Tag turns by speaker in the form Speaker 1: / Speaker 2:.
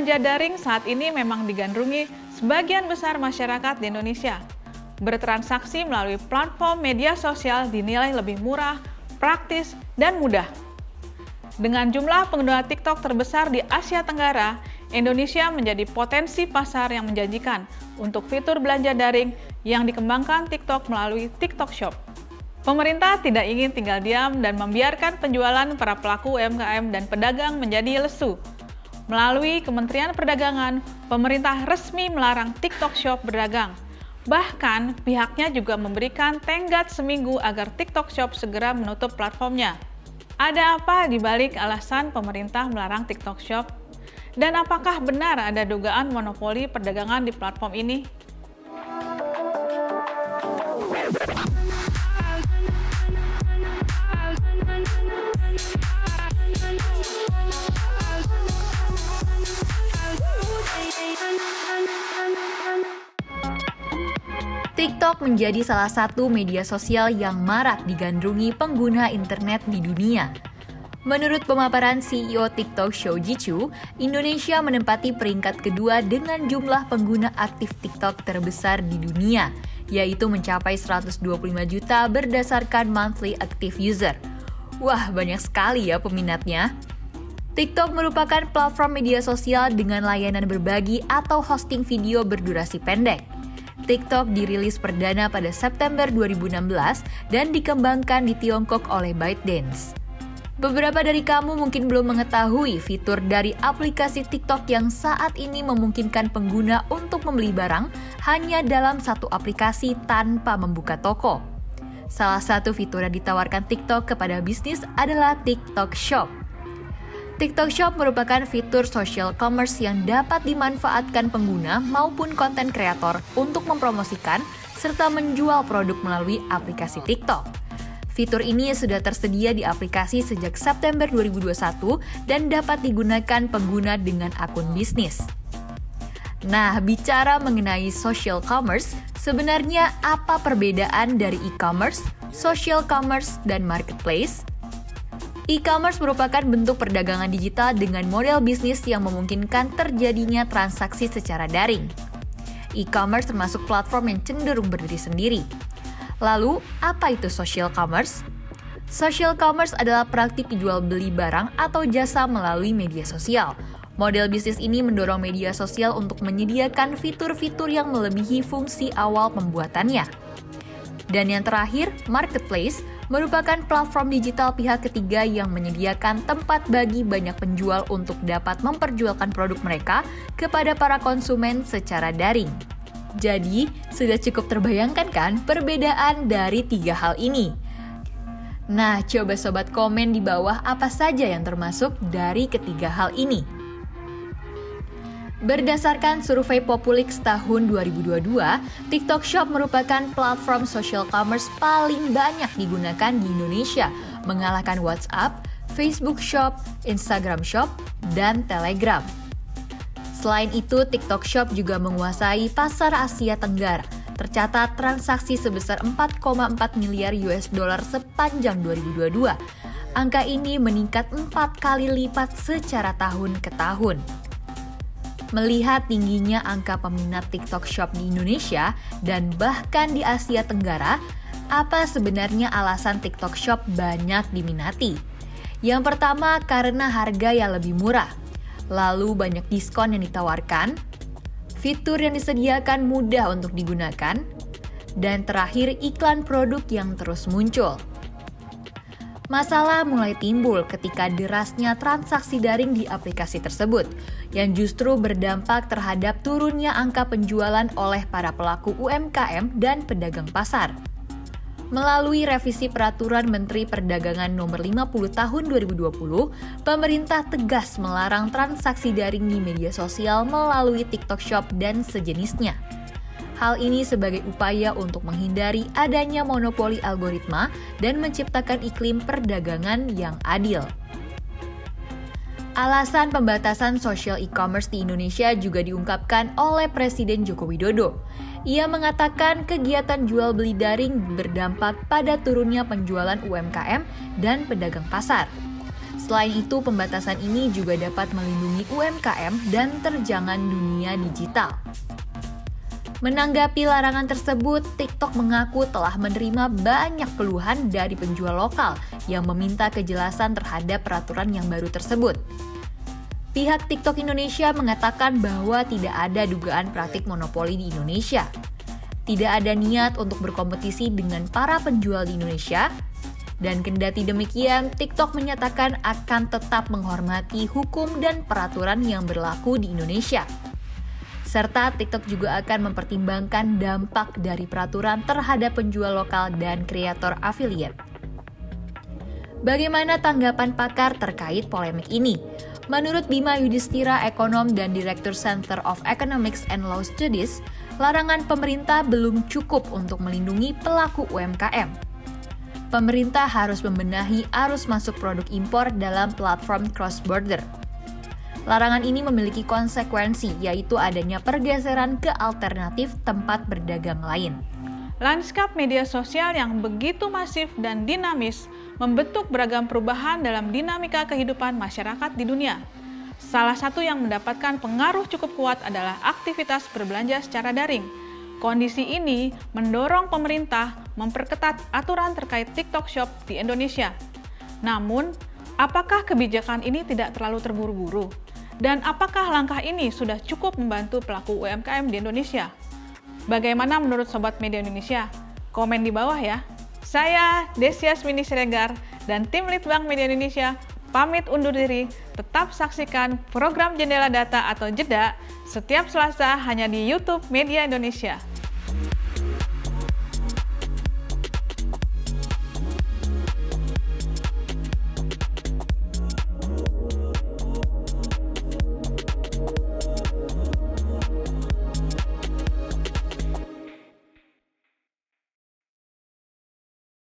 Speaker 1: belanja daring saat ini memang digandrungi sebagian besar masyarakat di Indonesia. Bertransaksi melalui platform media sosial dinilai lebih murah, praktis, dan mudah. Dengan jumlah pengguna TikTok terbesar di Asia Tenggara, Indonesia menjadi potensi pasar yang menjanjikan untuk fitur belanja daring yang dikembangkan TikTok melalui TikTok Shop. Pemerintah tidak ingin tinggal diam dan membiarkan penjualan para pelaku UMKM dan pedagang menjadi lesu. Melalui Kementerian Perdagangan, pemerintah resmi melarang TikTok Shop berdagang. Bahkan, pihaknya juga memberikan tenggat seminggu agar TikTok Shop segera menutup platformnya. Ada apa di balik alasan pemerintah melarang TikTok Shop? Dan apakah benar ada dugaan monopoli perdagangan di platform ini?
Speaker 2: TikTok menjadi salah satu media sosial yang marak digandrungi pengguna internet di dunia. Menurut pemaparan CEO TikTok Shou-Zi Chew, Indonesia menempati peringkat kedua dengan jumlah pengguna aktif TikTok terbesar di dunia, yaitu mencapai 125 juta berdasarkan monthly active user. Wah, banyak sekali ya peminatnya. TikTok merupakan platform media sosial dengan layanan berbagi atau hosting video berdurasi pendek. TikTok dirilis perdana pada September 2016 dan dikembangkan di Tiongkok oleh ByteDance. Beberapa dari kamu mungkin belum mengetahui fitur dari aplikasi TikTok yang saat ini memungkinkan pengguna untuk membeli barang hanya dalam satu aplikasi tanpa membuka toko. Salah satu fitur yang ditawarkan TikTok kepada bisnis adalah TikTok Shop. TikTok Shop merupakan fitur social commerce yang dapat dimanfaatkan pengguna maupun konten kreator untuk mempromosikan serta menjual produk melalui aplikasi TikTok. Fitur ini sudah tersedia di aplikasi sejak September 2021 dan dapat digunakan pengguna dengan akun bisnis. Nah, bicara mengenai social commerce, sebenarnya apa perbedaan dari e-commerce, social commerce, dan marketplace? E-commerce merupakan bentuk perdagangan digital dengan model bisnis yang memungkinkan terjadinya transaksi secara daring. E-commerce termasuk platform yang cenderung berdiri sendiri. Lalu, apa itu social commerce? Social commerce adalah praktik jual beli barang atau jasa melalui media sosial. Model bisnis ini mendorong media sosial untuk menyediakan fitur-fitur yang melebihi fungsi awal pembuatannya. Dan yang terakhir, marketplace merupakan platform digital pihak ketiga yang menyediakan tempat bagi banyak penjual untuk dapat memperjualkan produk mereka kepada para konsumen secara daring. Jadi, sudah cukup terbayangkan kan perbedaan dari tiga hal ini? Nah, coba sobat komen di bawah apa saja yang termasuk dari ketiga hal ini. Berdasarkan survei Populix tahun 2022, TikTok Shop merupakan platform social commerce paling banyak digunakan di Indonesia, mengalahkan WhatsApp, Facebook Shop, Instagram Shop, dan Telegram. Selain itu, TikTok Shop juga menguasai pasar Asia Tenggara. Tercatat transaksi sebesar 4,4 miliar US dollar sepanjang 2022. Angka ini meningkat 4 kali lipat secara tahun ke tahun. Melihat tingginya angka peminat TikTok Shop di Indonesia dan bahkan di Asia Tenggara, apa sebenarnya alasan TikTok Shop banyak diminati? Yang pertama, karena harga yang lebih murah. Lalu banyak diskon yang ditawarkan, fitur yang disediakan mudah untuk digunakan, dan terakhir iklan produk yang terus muncul. Masalah mulai timbul ketika derasnya transaksi daring di aplikasi tersebut, yang justru berdampak terhadap turunnya angka penjualan oleh para pelaku UMKM dan pedagang pasar. Melalui revisi Peraturan Menteri Perdagangan Nomor 50 Tahun 2020, pemerintah tegas melarang transaksi daring di media sosial melalui TikTok Shop dan sejenisnya. Hal ini sebagai upaya untuk menghindari adanya monopoli algoritma dan menciptakan iklim perdagangan yang adil. Alasan pembatasan social e-commerce di Indonesia juga diungkapkan oleh Presiden Joko Widodo. Ia mengatakan kegiatan jual beli daring berdampak pada turunnya penjualan UMKM dan pedagang pasar. Selain itu, pembatasan ini juga dapat melindungi UMKM dan terjangan dunia digital. Menanggapi larangan tersebut, TikTok mengaku telah menerima banyak keluhan dari penjual lokal yang meminta kejelasan terhadap peraturan yang baru tersebut. Pihak TikTok Indonesia mengatakan bahwa tidak ada dugaan praktik monopoli di Indonesia. Tidak ada niat untuk berkompetisi dengan para penjual di Indonesia, dan kendati demikian, TikTok menyatakan akan tetap menghormati hukum dan peraturan yang berlaku di Indonesia. Serta TikTok juga akan mempertimbangkan dampak dari peraturan terhadap penjual lokal dan kreator affiliate. Bagaimana tanggapan pakar terkait polemik ini? Menurut Bima Yudhistira, ekonom dan Direktur Center of Economics and Law Studies, larangan pemerintah belum cukup untuk melindungi pelaku UMKM. Pemerintah harus membenahi arus masuk produk impor dalam platform cross-border. Larangan ini memiliki konsekuensi, yaitu adanya pergeseran ke alternatif tempat berdagang lain.
Speaker 1: Lanskap media sosial yang begitu masif dan dinamis membentuk beragam perubahan dalam dinamika kehidupan masyarakat di dunia. Salah satu yang mendapatkan pengaruh cukup kuat adalah aktivitas berbelanja secara daring. Kondisi ini mendorong pemerintah memperketat aturan terkait TikTok Shop di Indonesia. Namun, apakah kebijakan ini tidak terlalu terburu-buru? Dan apakah langkah ini sudah cukup membantu pelaku UMKM di Indonesia? Bagaimana menurut Sobat Media Indonesia? Komen di bawah ya. Saya Desiasmini Siregar dan tim Litbang Media Indonesia pamit undur diri. Tetap saksikan program Jendela Data atau Jeda setiap Selasa hanya di YouTube Media Indonesia.